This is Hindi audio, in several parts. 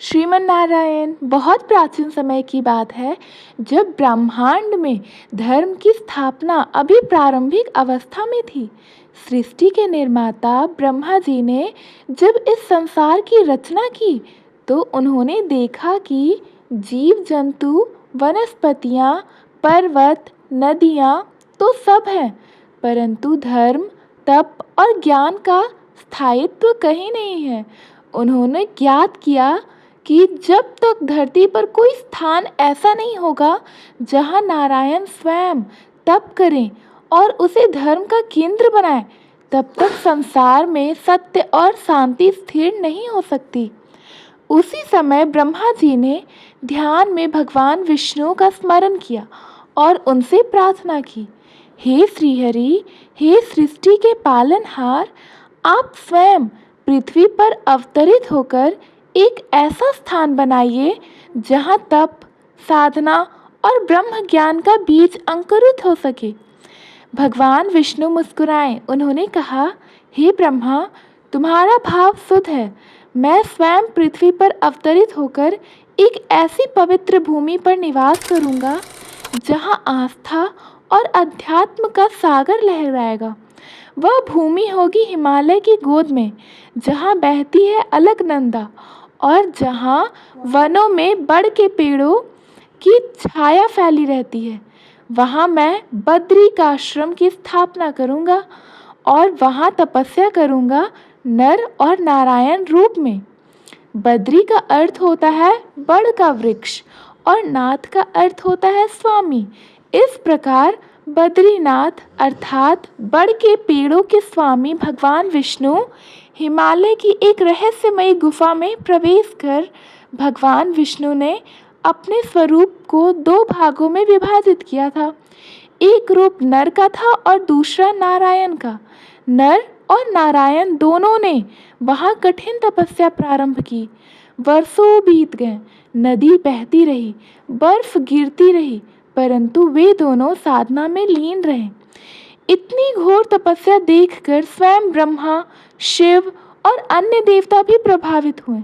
श्रीमन नारायण बहुत प्राचीन समय की बात है, जब ब्रह्मांड में धर्म की स्थापना अभी प्रारंभिक अवस्था में थी। सृष्टि के निर्माता ब्रह्मा जी ने जब इस संसार की रचना की, तो उन्होंने देखा कि जीव जंतु, वनस्पतियाँ, पर्वत, नदियाँ तो सब हैं, परंतु धर्म, तप और ज्ञान का स्थायित्व कहीं नहीं है। उन्होंने ज्ञात किया कि जब तक धरती पर कोई स्थान ऐसा नहीं होगा जहाँ नारायण स्वयं तप करें और उसे धर्म का केंद्र बनाए, तब तक संसार में सत्य और शांति स्थिर नहीं हो सकती। उसी समय ब्रह्मा जी ने ध्यान में भगवान विष्णु का स्मरण किया और उनसे प्रार्थना की, हे श्रीहरि, हे सृष्टि के पालनहार, आप स्वयं पृथ्वी पर अवतरित होकर एक ऐसा स्थान बनाइए जहाँ तप, साधना और ब्रह्म ज्ञान का बीज अंकुरित हो सके। भगवान विष्णु मुस्कुराए। उन्होंने कहा, हे ब्रह्मा, तुम्हारा भाव शुद्ध है। मैं स्वयं पृथ्वी पर अवतरित होकर एक ऐसी पवित्र भूमि पर निवास करूंगा जहाँ आस्था और अध्यात्म का सागर लहराएगा। वह भूमि होगी हिमालय की गोद में, जहाँ बहती है अलकनंदा और जहाँ वनों में बड़ के पेड़ों की छाया फैली रहती है। वहाँ मैं बद्रिकाश्रम की स्थापना करूँगा और वहाँ तपस्या करूँगा नर और नारायण रूप में। बद्री का अर्थ होता है बड़ का वृक्ष और नाथ का अर्थ होता है स्वामी। इस प्रकार बद्रीनाथ अर्थात बड़ के पेड़ों के स्वामी भगवान विष्णु हिमालय की एक रहस्यमयी गुफा में प्रवेश कर भगवान विष्णु ने अपने स्वरूप को दो भागों में विभाजित किया था। एक रूप नर का था और दूसरा नारायण का। नर और नारायण दोनों ने वहाँ कठिन तपस्या प्रारंभ की। वर्षों बीत गए, नदी बहती रही, बर्फ गिरती रही, परंतु वे दोनों साधना में लीन रहे। इतनी घोर तपस्या देखकर स्वयं ब्रह्मा, शिव और अन्य देवता भी प्रभावित हुए।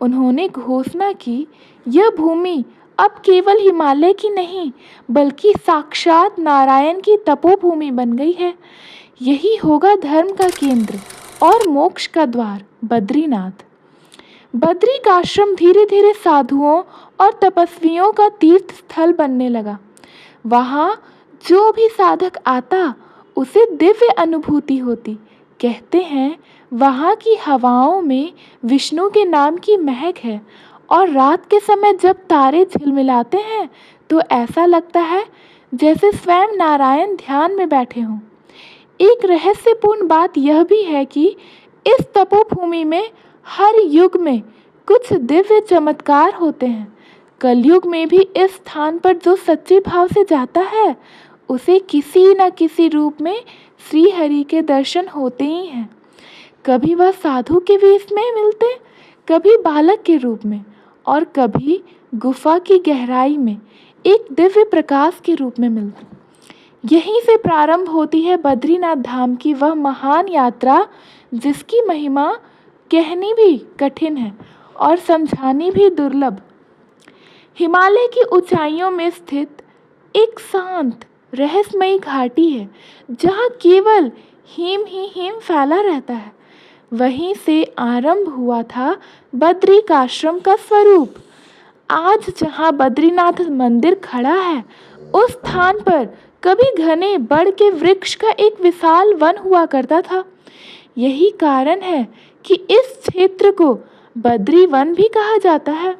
उन्होंने घोषणा की, यह भूमि अब केवल हिमालय की नहीं, बल्कि साक्षात नारायण की तपोभूमि बन गई है। यही होगा धर्म का केंद्र और मोक्ष का द्वार, बद्रीनाथ। बद्रिकाश्रम धीरे धीरे साधुओं और तपस्वियों का तीर्थ स्थल बनने लगा। वहाँ जो भी साधक आता, उसे दिव्य अनुभूति होती। कहते हैं, वहाँ की हवाओं में विष्णु के नाम की महक है और रात के समय जब तारे झिलमिलाते हैं तो ऐसा लगता है जैसे स्वयं नारायण ध्यान में बैठे हों। एक रहस्यपूर्ण बात यह भी है कि इस तपोभूमि में हर युग में कुछ दिव्य चमत्कार होते हैं। कलयुग में भी इस स्थान पर जो सच्चे भाव से जाता है, उसे किसी न किसी रूप में श्री हरि के दर्शन होते ही हैं। कभी वह साधु के वेश में मिलते, कभी बालक के रूप में और कभी गुफा की गहराई में एक दिव्य प्रकाश के रूप में मिलते। यहीं से प्रारंभ होती है बद्रीनाथ धाम की वह महान यात्रा, जिसकी महिमा कहनी भी कठिन है और समझानी भी दुर्लभ। हिमालय की ऊंचाइयों में स्थित एक शांत रहस्यमयी घाटी है, जहाँ केवल हिम ही हिम फैला रहता है। वहीं से आरंभ हुआ था बद्रिकाश्रम का स्वरूप। आज जहाँ बद्रीनाथ मंदिर खड़ा है, उस स्थान पर कभी घने बड़ के वृक्ष का एक विशाल वन हुआ करता था। यही कारण है कि इस क्षेत्र को बद्री वन भी कहा जाता है।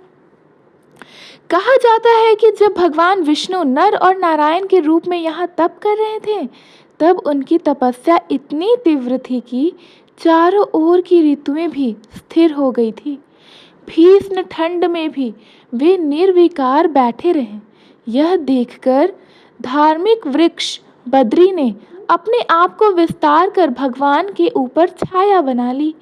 कहा जाता है कि जब भगवान विष्णु नर और नारायण के रूप में यहाँ तप कर रहे थे, तब उनकी तपस्या इतनी तीव्र थी कि चारों ओर की ऋतुएं भी स्थिर हो गई थी। भीषण ठंड में भी वे निर्विकार बैठे रहे। यह देखकर धार्मिक वृक्ष बद्री ने अपने आप को विस्तार कर भगवान के ऊपर छाया बना ली,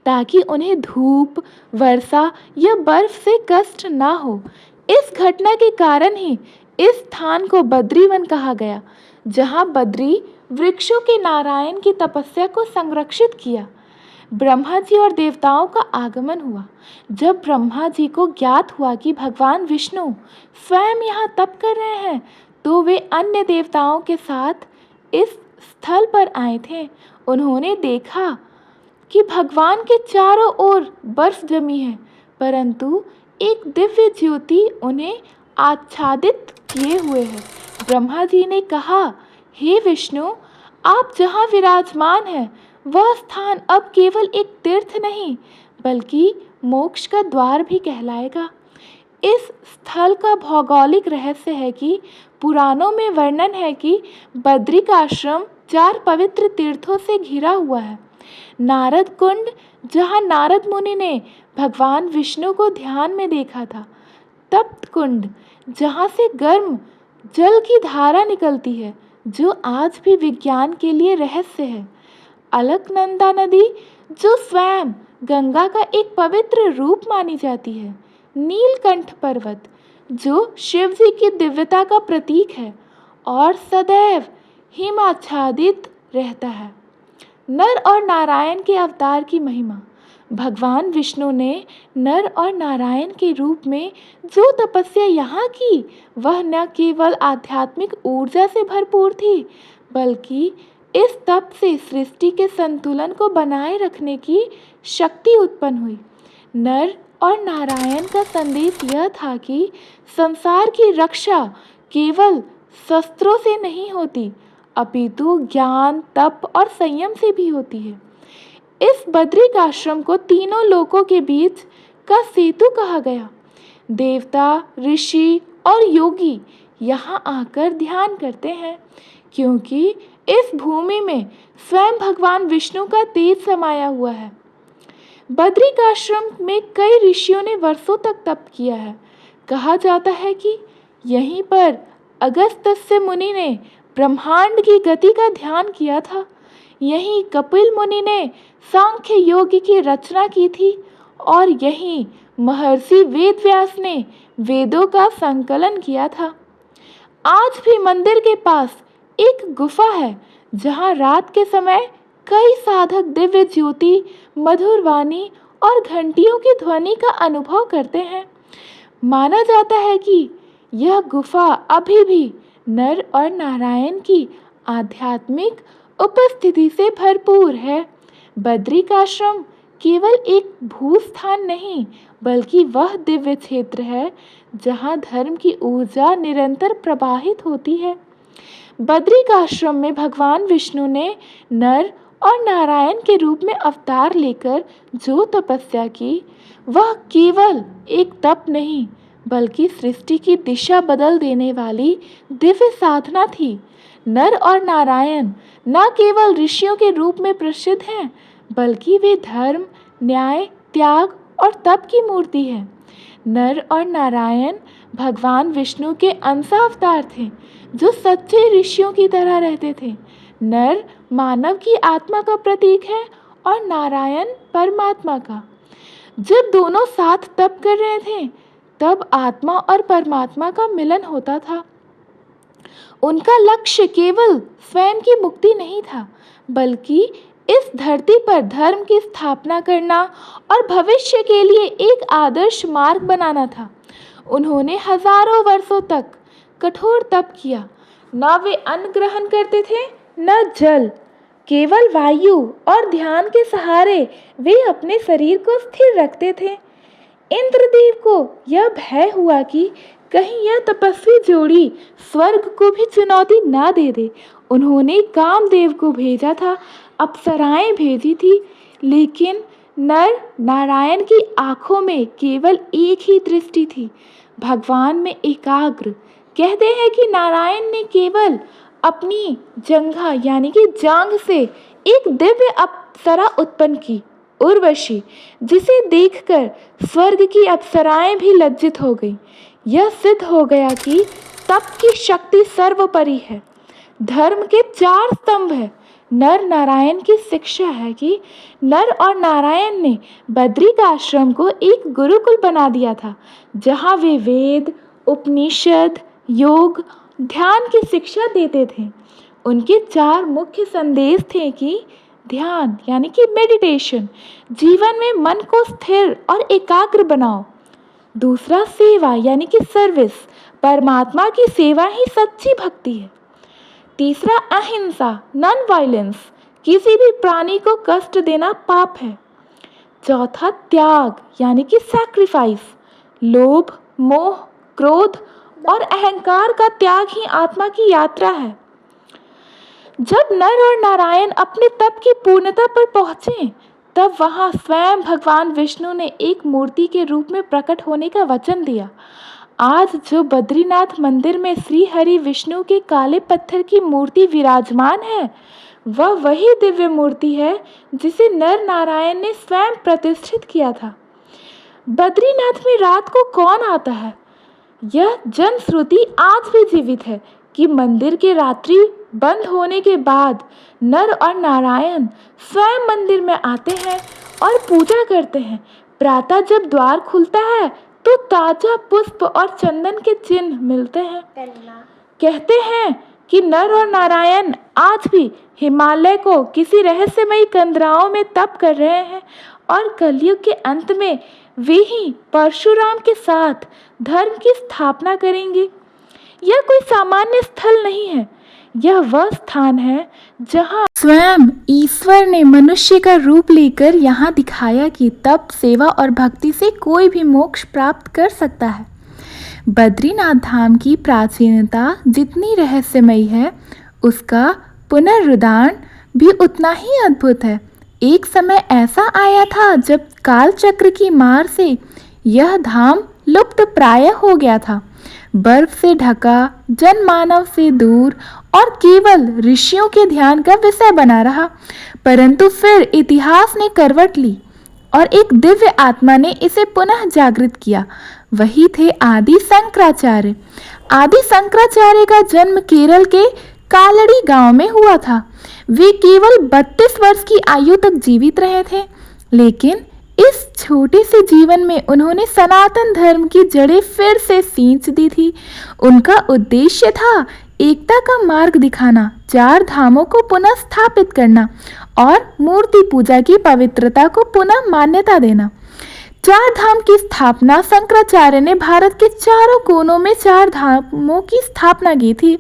ताकि उन्हें धूप, वर्षा या बर्फ से कष्ट ना हो। इस घटना के कारण ही इस स्थान को बद्रीवन कहा गया, जहाँ बद्री वृक्षों के नारायण की तपस्या को संरक्षित किया। ब्रह्मा जी और देवताओं का आगमन हुआ। जब ब्रह्मा जी को ज्ञात हुआ कि भगवान विष्णु स्वयं यहाँ तप कर रहे हैं, तो वे अन्य देवताओं के साथ इस स्थल पर आए थे। उन्होंने देखा कि भगवान के चारों ओर बर्फ जमी है, परंतु एक दिव्य ज्योति उन्हें आच्छादित किए हुए है। ब्रह्मा जी ने कहा, हे विष्णु, आप जहाँ विराजमान हैं वह स्थान अब केवल एक तीर्थ नहीं बल्कि मोक्ष का द्वार भी कहलाएगा। इस स्थल का भौगोलिक रहस्य है कि पुराणों में वर्णन है कि बद्रिक आश्रम 4 पवित्र तीर्थों से घिरा हुआ है। नारद कुंड, जहाँ नारद मुनि ने भगवान विष्णु को ध्यान में देखा था। तप्त कुंड, जहाँ से गर्म जल की धारा निकलती है, जो आज भी विज्ञान के लिए रहस्य है। अलकनंदा नदी, जो स्वयं गंगा का एक पवित्र रूप मानी जाती है। नीलकंठ पर्वत, जो शिव जी की दिव्यता का प्रतीक है और सदैव हिमाच्छादित रहता है। नर और नारायण के अवतार की महिमा। भगवान विष्णु ने नर और नारायण के रूप में जो तपस्या यहाँ की, वह न केवल आध्यात्मिक ऊर्जा से भरपूर थी, बल्कि इस तप से सृष्टि के संतुलन को बनाए रखने की शक्ति उत्पन्न हुई। नर और नारायण का संदेश यह था कि संसार की रक्षा केवल शस्त्रों से नहीं होती, अपितु ज्ञान, तप और संयम से भी होती है। इस बद्रिक आश्रम को तीनों लोकों के बीच का सेतु कहा गया। देवता, ऋषि और योगी यहाँ आकर ध्यान करते हैं, क्योंकि इस भूमि में स्वयं भगवान विष्णु का तेज समाया हुआ है। बद्रिक आश्रम में कई ऋषियों ने वर्षों तक तप किया है। कहा जाता है कि यहीं पर अगस्त्य मुनि ने ब्रह्मांड की गति का ध्यान किया था। यहीं कपिल मुनि ने सांख्य योग की रचना की थी और यहीं महर्षि वेदव्यास ने वेदों का संकलन किया था। आज भी मंदिर के पास एक गुफा है, जहाँ रात के समय कई साधक दिव्य ज्योति, मधुर वाणी और घंटियों की ध्वनि का अनुभव करते हैं। माना जाता है कि यह गुफा अभी भी नर और नारायण की आध्यात्मिक उपस्थिति से भरपूर है। बद्रिक आश्रम केवल एक भूस्थान नहीं, बल्कि वह दिव्य क्षेत्र है जहाँ धर्म की ऊर्जा निरंतर प्रवाहित होती है। बद्रिक आश्रम में भगवान विष्णु ने नर और नारायण के रूप में अवतार लेकर जो तपस्या की, वह केवल एक तप नहीं बल्कि सृष्टि की दिशा बदल देने वाली दिव्य साधना थी। नर और नारायण न केवल ऋषियों के रूप में प्रसिद्ध हैं, बल्कि वे धर्म, न्याय, त्याग और तप की मूर्ति है। नर और नारायण भगवान विष्णु के अंश अवतार थे, जो सच्चे ऋषियों की तरह रहते थे। नर मानव की आत्मा का प्रतीक है और नारायण परमात्मा का। जब दोनों साथ तप कर रहे थे, तब आत्मा और परमात्मा का मिलन होता था। उनका लक्ष्य केवल स्वयं की मुक्ति नहीं था, बल्कि इस धरती पर धर्म की स्थापना करना और भविष्य के लिए एक आदर्श मार्ग बनाना था। उन्होंने हजारों वर्षों तक कठोर तप किया। न वे अन्न ग्रहण करते थे, न जल, केवल वायु और ध्यान के सहारे वे अपने शरीर को स्थिर रखते थे। इंद्रदेव को यह भय हुआ कि कहीं यह तपस्वी जोड़ी स्वर्ग को भी चुनौती ना दे दे। उन्होंने कामदेव को भेजा था, अप्सराएं भेजी थी, लेकिन नर नारायण की आंखों में केवल एक ही दृष्टि थी, भगवान में एकाग्र। कहते हैं कि नारायण ने केवल अपनी जंघा यानी कि जांघ से एक दिव्य अप्सरा उत्पन्न की, उर्वशी, जिसे देखकर स्वर्ग की अप्सराएं भी लज्जित हो गईं। यह सिद्ध हो गया कि तप की शक्ति सर्वोपरि है। धर्म के 4 स्तंभ है। नर नारायण की शिक्षा है कि नर और नारायण ने बद्रिक आश्रम को एक गुरुकुल बना दिया था, जहाँ वे वेद, उपनिषद, योग, ध्यान की शिक्षा देते थे। उनके 4 मुख्य संदेश थे कि ध्यान यानी कि मेडिटेशन, जीवन में मन को स्थिर और एकाग्र बनाओ। दूसरा सेवा यानी कि सर्विस, परमात्मा की सेवा ही सच्ची भक्ति है। तीसरा अहिंसा, नॉन वायलेंस, किसी भी प्राणी को कष्ट देना पाप है। चौथा त्याग यानी कि सैक्रिफाइस, लोभ, मोह, क्रोध और अहंकार का त्याग ही आत्मा की यात्रा है। जब नर और नारायण अपने तप की पूर्णता पर पहुंचे, तब वहां स्वयं भगवान विष्णु ने एक मूर्ति के रूप में प्रकट होने का वचन दिया। आज जो बद्रीनाथ मंदिर में श्री हरि विष्णु के काले पत्थर की मूर्ति विराजमान है, वह वही दिव्य मूर्ति है जिसे नर नारायण ने स्वयं प्रतिष्ठित किया था। बद्रीनाथ में रात को कौन आता है? यह जनश्रुति आज भी जीवित है कि मंदिर के रात्रि बंद होने के बाद नर और नारायण स्वयं मंदिर में आते हैं और पूजा करते हैं। प्रातः जब द्वार खुलता है तो ताजा पुष्प और चंदन के चिन्ह मिलते हैं। कहते हैं कि नर और नारायण आज भी हिमालय को किसी रहस्यमयी कंदराओं में तप कर रहे हैं और कलयुग के अंत में वे ही परशुराम के साथ धर्म की स्थापना करेंगे। यह कोई सामान्य स्थल नहीं है, यह वह स्थान है जहाँ स्वयं ईश्वर ने मनुष्य का रूप लेकर यहाँ दिखाया कि तप, सेवा और भक्ति से कोई भी मोक्ष प्राप्त कर सकता है। बद्रीनाथ धाम की प्राचीनता जितनी रहस्यमयी है, उसका पुनरुद्धारण भी उतना ही अद्भुत है। एक समय ऐसा आया था जब काल चक्र की मार से यह धाम लुप्त प्राय हो गया था। बर्फ से ढका, जनमानव से दूर और केवल ऋषियों के ध्यान का विषय बना रहा। परंतु फिर इतिहास ने करवट ली और एक दिव्य आत्मा ने इसे पुनः जागृत किया। वही थे आदि शंकराचार्य। आदि शंकराचार्य का जन्म केरल के कालड़ी गांव में हुआ था। वे केवल 32 वर्ष की आयु तक जीवित रहे थे, लेकिन इस छोटे से जीवन में उन्होंने सनातन धर्म की जड़ें फिर से सींच दी थी। उनका उद्देश्य था एकता का मार्ग दिखाना, 4 धामों को पुनः स्थापित करना और मूर्ति पूजा की पवित्रता को पुनः मान्यता देना। 4 धाम की स्थापना शंकराचार्य ने भारत के चारों कोनों में 4 धामों की स्थापना की थी।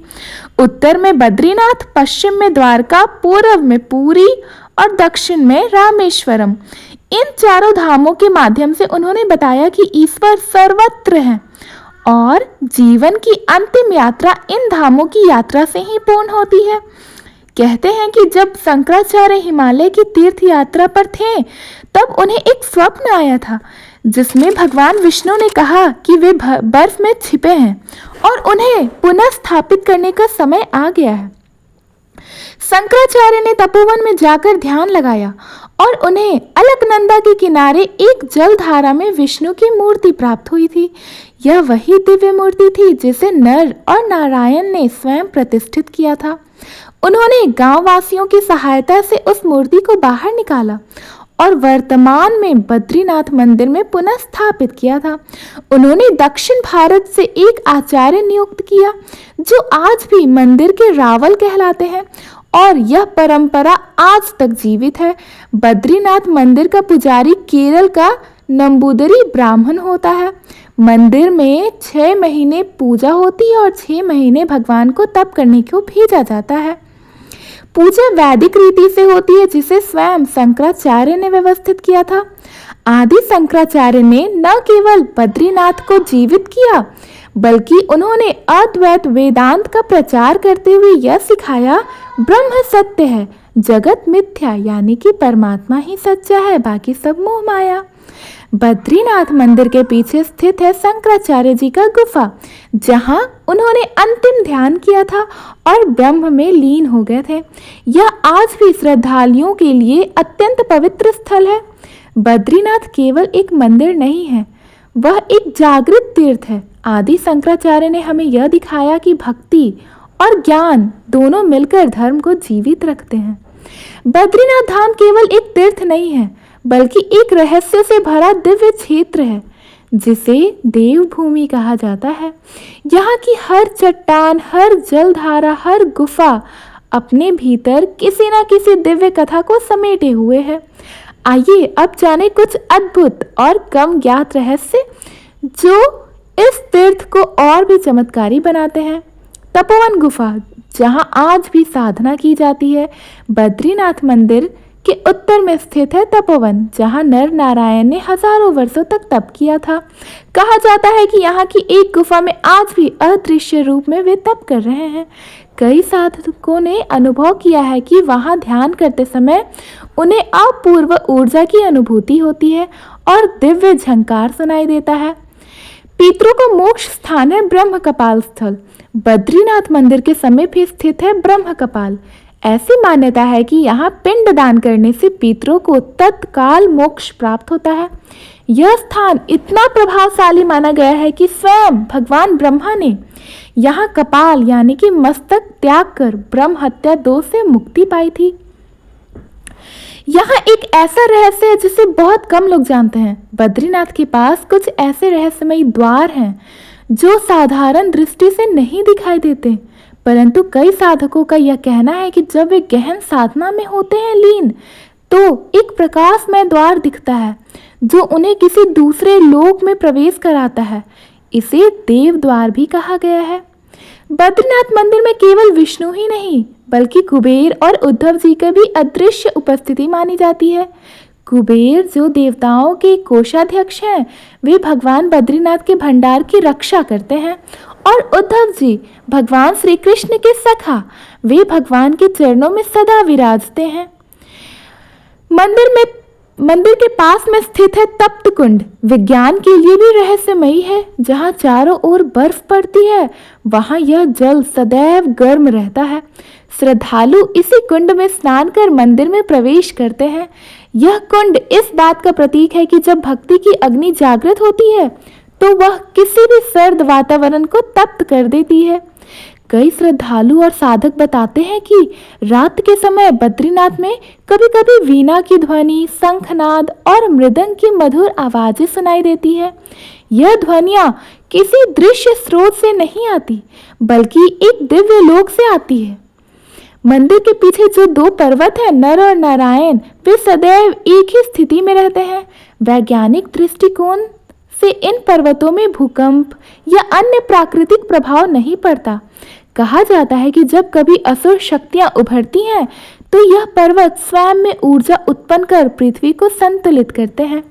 उत्तर में बद्रीनाथ, पश्चिम में द्वारका, पूर्व में पुरी और दक्षिण में रामेश्वरम। इन चारों धामों के माध्यम से उन्होंने बताया कि ईश्वर सर्वत्र है और जीवन की अंतिम यात्रा इन धामों की यात्रा से ही पूर्ण होती है। कहते हैं कि जब शंकराचार्य हिमालय की तीर्थ यात्रा पर थे, तब उन्हें एक स्वप्न आया था जिसमें भगवान विष्णु ने कहा कि वे बर्फ में छिपे हैं और उन्हें पुनः स्थापित करने का समय आ गया है। शंकराचार्य ने तपोवन में जाकर ध्यान लगाया और उन्हें अलकनंदा के किनारे एक जलधारा में विष्णु की मूर्ति प्राप्त हुई थी। यह वही दिव्य मूर्ति थी जिसे नर और नारायण ने स्वयं प्रतिष्ठित किया था। उन्होंने गांव वासियों की सहायता से उस मूर्ति को बाहर निकाला और वर्तमान में बद्रीनाथ मंदिर में पुनः स्थापित किया था। उन्होंने दक्षिण भारत से एक आचार्य नियुक्त किया जो आज भी मंदिर के रावल कहलाते हैं और यह परंपरा आज तक जीवित है। बद्रीनाथ मंदिर का पुजारी केरल का नंबूदरी ब्राह्मण होता है। मंदिर में 6 महीने पूजा होती है और 6 महीने भगवान को तप करने को भेजा जाता है। पूजा वैदिक रीति से होती है जिसे स्वयं शंकराचार्य ने व्यवस्थित किया था। आदि शंकराचार्य ने न केवल बद्रीनाथ को जीवित किया, बल्कि उन्होंने अद्वैत वेदांत का प्रचार करते हुए यह सिखाया, ब्रह्म सत्य है, जगत मिथ्या, यानी कि परमात्मा ही सच्चा है, बाकी सब मोह माया। बद्रीनाथ मंदिर के पीछे स्थित है शंकराचार्य जी का गुफा, जहां उन्होंने अंतिम ध्यान किया था और ब्रह्म में लीन हो गए थे। यह आज भी श्रद्धालुओं के लिए अत्यंत पवित्र स्थल है। बद्रीनाथ केवल एक मंदिर नहीं है, वह एक जागृत तीर्थ है। आदि शंकराचार्य ने हमें यह दिखाया कि भक्ति और ज्ञान दोनों मिलकर धर्म को जीवित रखते हैं। बद्रीनाथ धाम केवल एक तीर्थ नहीं है, बल्कि एक रहस्य से भरा दिव्य क्षेत्र है जिसे देवभूमि कहा जाता है। यहाँ की हर चट्टान, हर जलधारा, हर गुफा अपने भीतर किसी न किसी दिव्य कथा को समेटे हुए है। आइए अब जाने कुछ अद्भुत और कम ज्ञात रहस्य जो इस तीर्थ को और भी चमत्कारी बनाते हैं। तपोवन गुफा, जहां आज भी साधना की जाती है। बद्रीनाथ मंदिर के उत्तर में स्थित है तपोवन, जहां नर नारायण ने हजारों वर्षों तक तप किया था। कहा जाता है कि यहाँ की एक गुफा में आज भी अदृश्य रूप में वे तप कर रहे हैं। कई साधकों ने अनुभव किया है कि वहां ध्यान करते समय उन्हें अपूर्व ऊर्जा की अनुभूति होती है और दिव्य झंकार सुनाई देता है। पितरों का मोक्ष स्थान है ब्रह्म कपाल स्थल। बद्रीनाथ मंदिर के समीप ही स्थित है ब्रह्म कपाल। ऐसी मान्यता है कि यहाँ पिंड दान करने से पितरों को तत्काल मोक्ष प्राप्त होता है। यह स्थान इतना प्रभावशाली माना गया है कि स्वयं भगवान ब्रह्मा ने यहाँ कपाल यानी कि मस्तक त्याग कर ब्रह्म हत्या दोष से मुक्ति पाई थी। यहाँ एक ऐसा रहस्य है जिसे बहुत कम लोग जानते हैं। बद्रीनाथ के पास कुछ ऐसे रहस्यमयी द्वार हैं जो साधारण दृष्टि से नहीं दिखाई देते, परंतु कई साधकों का यह कहना है कि जब वे गहन साधना में होते हैं लीन, तो एक प्रकाशमय द्वार दिखता है जो उन्हें किसी दूसरे लोक में प्रवेश कराता है। इसे देव द्वार भी कहा गया है। बद्रीनाथ मंदिर में केवल विष्णु ही नहीं बल्कि कुबेर और उद्धव जी की भी अदृश्य उपस्थिति मानी जाती है। कुबेर जो देवताओं के कोषाध्यक्ष हैं, वे भगवान बद्रीनाथ के भंडार की रक्षा करते हैं, और उद्धव जी भगवान श्री कृष्ण के सखा, वे भगवान के चरणों में सदा विराजते हैं। मंदिर के पास में स्थित है तप्त कुंड। विज्ञान के लिए भी रहस्यमयी है। जहाँ चारों ओर बर्फ पड़ती है, वहाँ यह जल सदैव गर्म रहता है। श्रद्धालु इसी कुंड में स्नान कर मंदिर में प्रवेश करते हैं। यह कुंड इस बात का प्रतीक है कि जब भक्ति की अग्नि जागृत होती है तो वह किसी भी सर्द वातावरण को तप्त कर देती है। कई श्रद्धालु और साधक बताते हैं कि रात के समय बद्रीनाथ में कभी कभी वीणा की ध्वनि, शंखनाद और मृदंग की मधुर आवाजें सुनाई देती है। यह ध्वनियाँ किसी दृश्य स्रोत से नहीं आती बल्कि एक दिव्य लोक से आती है। मंदिर के पीछे जो दो पर्वत हैं, नर और नारायण, वे सदैव एक ही स्थिति में रहते हैं। वैज्ञानिक दृष्टिकोण से इन पर्वतों में भूकंप या अन्य प्राकृतिक प्रभाव नहीं पड़ता। कहा जाता है कि जब कभी असुर शक्तियां उभरती हैं तो यह पर्वत स्वयं में ऊर्जा उत्पन्न कर पृथ्वी को संतुलित करते हैं।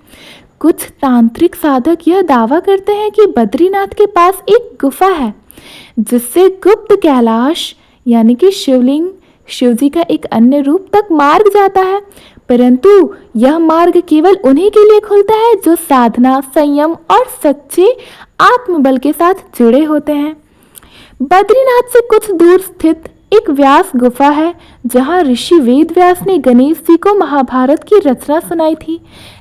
कुछ तांत्रिक साधक यह दावा करते हैं कि बद्रीनाथ के पास एक गुफा है जिससे गुप्त कैलाश यानी कि शिवलिंग, शिवजी का एक अन्य रूप तक मार्ग जाता है, परंतु यह मार्ग केवल उन्हीं के लिए खुलता है जो साधना, संयम और सच्चे आत्मबल के साथ जुड़े होते हैं। बद्रीनाथ से कुछ दूर स्थित एक व्यास गुफा है जहां ऋषि वेद व्यास ने गणेश जी को महाभारत की रचना सुनाई थी।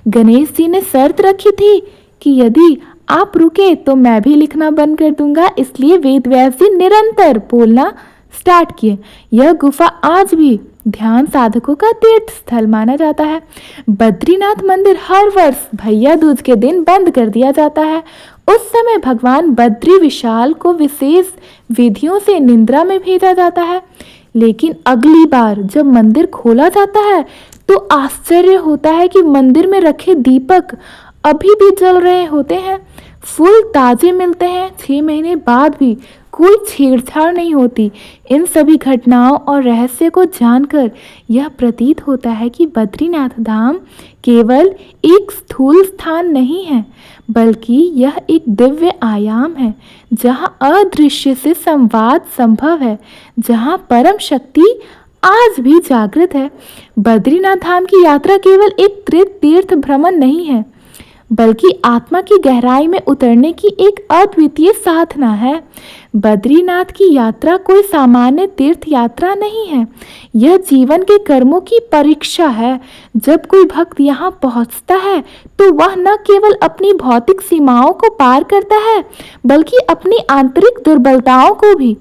गणेश जी ने शर्त रखी थी कि यदि आप रुके तो मैं भी लिखना बंद कर दूंगा, इसलिए वेद व्यास जी निरंतर बोलना स्टार्ट किए। यह गुफा आज भी ध्यान साधकों का तीर्थ स्थल माना जाता है। बद्रीनाथ मंदिर हर वर्ष भैया दूज के दिन बंद कर दिया जाता है। उस समय भगवान बद्री विशाल को विशेष विधियों से निद्रा में भेजा जाता है, लेकिन अगली बार जब मंदिर खोला जाता है तो आश्चर्य होता है कि मंदिर में रखे दीपक अभी भी जल रहे होते हैं, फूल ताजे मिलते हैं। 6 महीने बाद भी कोई छेड़छाड़ नहीं होती। इन सभी घटनाओं और रहस्य को जानकर यह प्रतीत होता है कि बद्रीनाथ धाम केवल एक स्थूल स्थान नहीं है, बल्कि यह एक दिव्य आयाम है जहां अदृश्य से संवाद संभव है, जहां परम शक्ति आज भी जागृत है। बद्रीनाथ धाम की यात्रा केवल एक तीर्थ भ्रमण नहीं है, बल्कि आत्मा की गहराई में उतरने की एक अद्वितीय साधना है। बद्रीनाथ की यात्रा कोई सामान्य तीर्थ यात्रा नहीं है, यह जीवन के कर्मों की परीक्षा है। जब कोई भक्त यहाँ पहुँचता है तो वह न केवल अपनी भौतिक सीमाओं को पार करता है, बल्कि अपनी आंतरिक दुर्बलताओं को भी।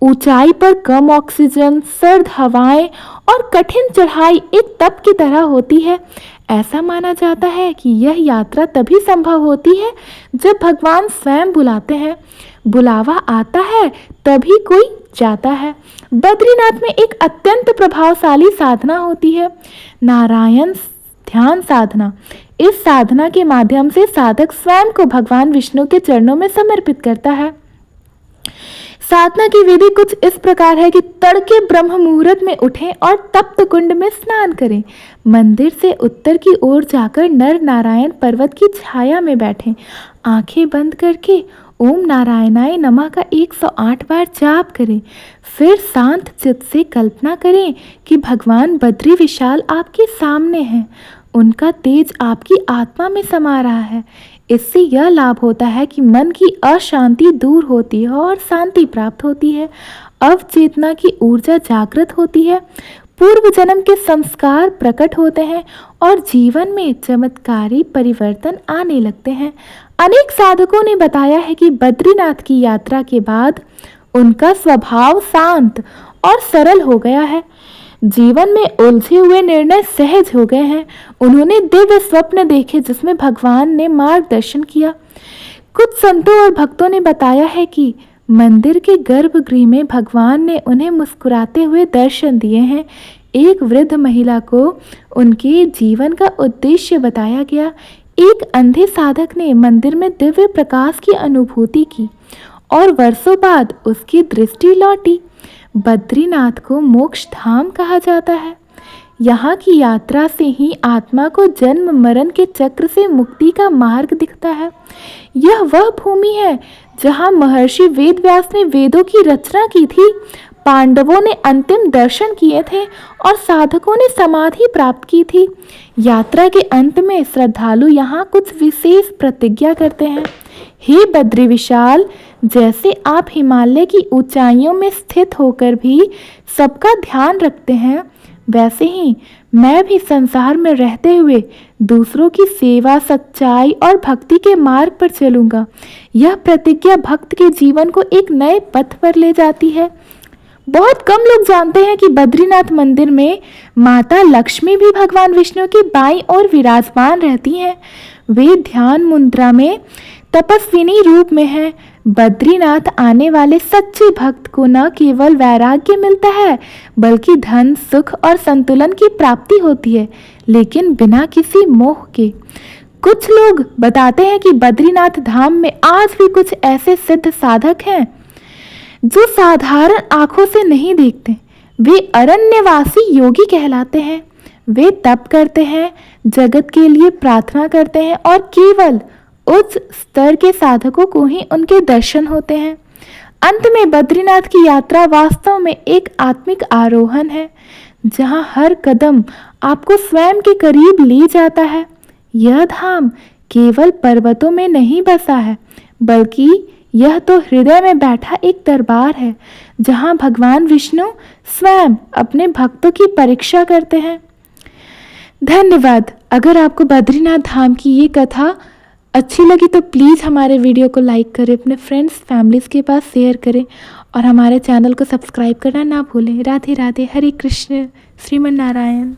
ऊंचाई पर कम ऑक्सीजन, सर्द हवाएं और कठिन चढ़ाई एक तप की तरह होती है। ऐसा माना जाता है कि यह यात्रा तभी संभव होती है जब भगवान स्वयं बुलाते हैं। बुलावा आता है तभी कोई जाता है। बद्रीनाथ में एक अत्यंत प्रभावशाली साधना होती है, नारायण ध्यान साधना। इस साधना के माध्यम से साधक स्वयं को भगवान विष्णु के चरणों में समर्पित करता है। साधना की विधि कुछ इस प्रकार है कि तड़के ब्रह्म मुहूर्त में उठें और तप्त कुंड में स्नान करें। मंदिर से उत्तर की ओर जाकर नर नारायण पर्वत की छाया में बैठें। आंखें बंद करके ओम नारायणाय नमः का 108 बार जाप करें। फिर शांत चित्त से कल्पना करें कि भगवान बद्री विशाल आपके सामने हैं। उनका तेज आपकी आत्मा में समा रहा है। इससे यह लाभ होता है कि मन की अशांति दूर होती है और शांति प्राप्त होती है। अवचेतना की ऊर्जा जागृत होती है, पूर्व जन्म के संस्कार प्रकट होते हैं और जीवन में चमत्कारी परिवर्तन आने लगते हैं। अनेक साधकों ने बताया है कि बद्रीनाथ की यात्रा के बाद उनका स्वभाव शांत और सरल हो गया है। जीवन में उलझे हुए निर्णय सहज हो गए हैं। उन्होंने दिव्य स्वप्न देखे जिसमें भगवान ने मार्गदर्शन किया। कुछ संतों और भक्तों ने बताया है कि मंदिर के गर्भगृह में भगवान ने उन्हें मुस्कुराते हुए दर्शन दिए हैं। एक वृद्ध महिला को उनके जीवन का उद्देश्य बताया गया। एक अंधे साधक ने मंदिर में दिव्य प्रकाश की अनुभूति की और वर्षों बाद उसकी दृष्टि लौटी। बद्रीनाथ को मोक्ष धाम कहा जाता है। यहाँ की यात्रा से ही आत्मा को जन्म मरण के चक्र से मुक्ति का मार्ग दिखता है। यह वह भूमि है जहाँ महर्षि वेदव्यास ने वेदों की रचना की थी, पांडवों ने अंतिम दर्शन किए थे और साधकों ने समाधि प्राप्त की थी। यात्रा के अंत में श्रद्धालु यहाँ कुछ विशेष प्रतिज्ञा करते हैं। हे बद्री विशाल, जैसे आप हिमालय की ऊंचाइयों में स्थित होकर भी सबका ध्यान रखते हैं, वैसे ही मैं भी संसार में रहते हुए दूसरों की सेवा, सच्चाई और भक्ति के मार्ग पर चलूंगा। यह प्रतिज्ञा भक्त के जीवन को एक नए पथ पर ले जाती है। बहुत कम लोग जानते हैं कि बद्रीनाथ मंदिर में माता लक्ष्मी भी भगवान विष्णु की बाईं ओर विराजमान रहती हैं। वे ध्यान मुद्रा में तपस्विनी रूप में हैं। बद्रीनाथ आने वाले सच्चे भक्त को न केवल वैराग्य मिलता है बल्कि धन, सुख और संतुलन की प्राप्ति होती है, लेकिन बिना किसी मोह के। कुछ लोग बताते हैं कि बद्रीनाथ धाम में आज भी कुछ ऐसे सिद्ध साधक हैं जो साधारण आंखों से नहीं देखते। वे अरण्यवासी योगी कहलाते हैं। वे तप करते हैं, जगत के लिए प्रार्थना करते हैं और केवल उच्च स्तर के साधकों को ही उनके दर्शन होते हैं। अंत में बद्रीनाथ की यात्रा वास्तव में एक आत्मिक आरोहण है, जहां हर कदम आपको स्वयं के करीब ले जाता है। यह धाम केवल पर्वतों में नहीं बसा है, बल्कि यह तो हृदय में बैठा एक दरबार है, जहां भगवान विष्णु स्वयं अपने भक्तों की परीक्षा करते हैं। धन्यवाद। अगर आपको बद्रीनाथ धाम की ये कथा अच्छी लगी तो प्लीज़ हमारे वीडियो को लाइक करें, अपने फ्रेंड्स फैमिलीज़ के पास शेयर करें और हमारे चैनल को सब्सक्राइब करना ना भूलें। राधे राधे, हरे कृष्ण, श्रीमन नारायण।